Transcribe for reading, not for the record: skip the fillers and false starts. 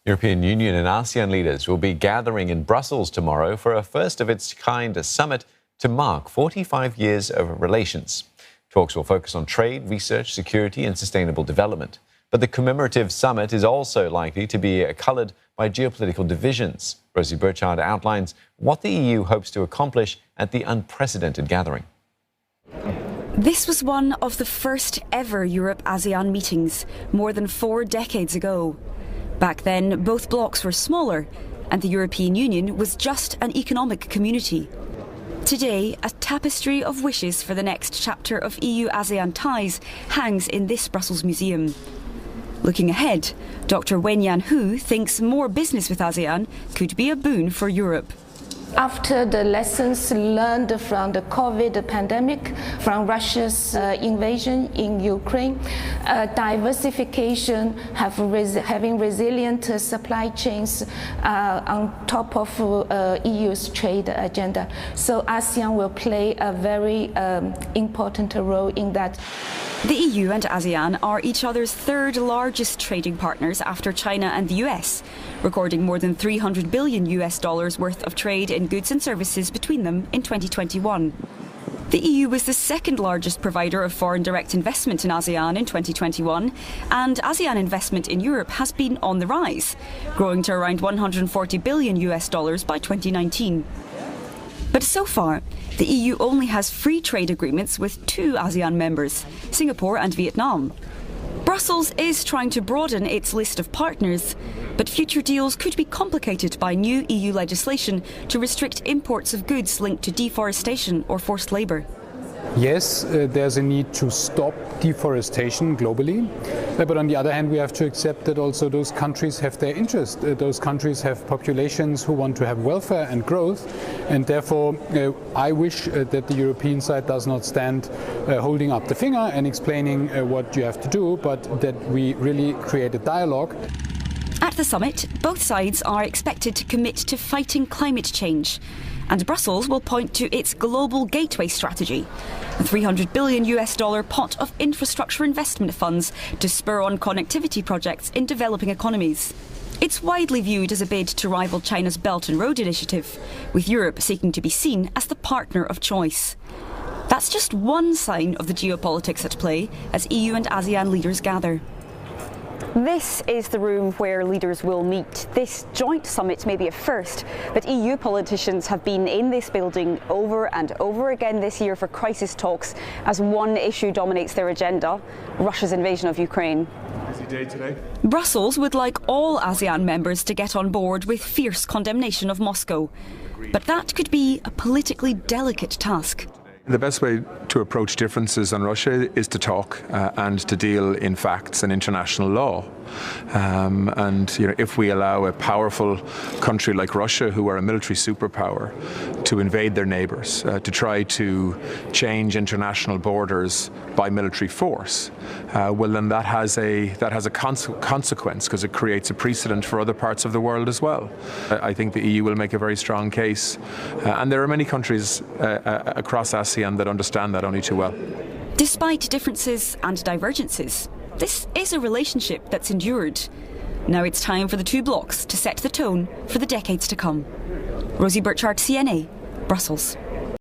European Union and ASEAN leaders will be gathering in Brussels tomorrow for a first-of-its-kind summit to mark 45 years of relations. Talks will focus on trade, research, security and sustainable development. But the commemorative summit is also likely to be coloured by geopolitical divisions. Rosie Birchard outlines what the EU hopes to accomplish at the unprecedented gathering. This was one of the first ever Europe-ASEAN meetings, more than 4 decades ago. Back then, both blocs were smaller, and the European Union was just an economic community. Today, a tapestry of wishes for the next chapter of EU-ASEAN ties hangs in this Brussels museum. Looking ahead, Dr. Wen-Yan Hu thinks more business with ASEAN could be a boon for Europe. After the lessons learned from the COVID pandemic, from Russia's invasion in Ukraine, diversification, having resilient supply chains on top of EU's trade agenda. So ASEAN will play a very important role in that. The EU and ASEAN are each other's third largest trading partners after China and the US, recording more than $300 billion worth of trade in goods and services between them in 2021. The EU was the second largest provider of foreign direct investment in ASEAN in 2021, and ASEAN investment in Europe has been on the rise, growing to around $140 billion by 2019. But so far, the EU only has free trade agreements with 2 ASEAN members, Singapore and Vietnam. Brussels is trying to broaden its list of partners, but future deals could be complicated by new EU legislation to restrict imports of goods linked to deforestation or forced labour. Yes, there's a need to stop deforestation globally, but on the other hand we have to accept that also those countries have their interest. Those countries have populations who want to have welfare and growth, and therefore I wish that the European side does not stand holding up the finger and explaining what you have to do, but that we really create a dialogue. At the summit, both sides are expected to commit to fighting climate change. And Brussels will point to its global gateway strategy, a $300 billion pot of infrastructure investment funds to spur on connectivity projects in developing economies. It's widely viewed as a bid to rival China's Belt and Road Initiative, with Europe seeking to be seen as the partner of choice. That's just one sign of the geopolitics at play as EU and ASEAN leaders gather. This is the room where leaders will meet. This joint summit may be a first, but EU politicians have been in this building over and over again this year for crisis talks as one issue dominates their agenda: Russia's invasion of Ukraine. Busy day today. Brussels would like all ASEAN members to get on board with fierce condemnation of Moscow, but that could be a politically delicate task. The best way to approach differences on Russia is to talk and to deal in facts and international law. If we allow a powerful country like Russia, who are a military superpower, to invade their neighbours, to try to change international borders by military force, well then that has a consequence, because it creates a precedent for other parts of the world as well. I think the EU will make a very strong case, and there are many countries across ASEAN that understand that only too well. Despite differences and divergences, this is a relationship that's endured. Now it's time for the 2 blocs to set the tone for the decades to come. Rosie Birchard, CNA, Brussels.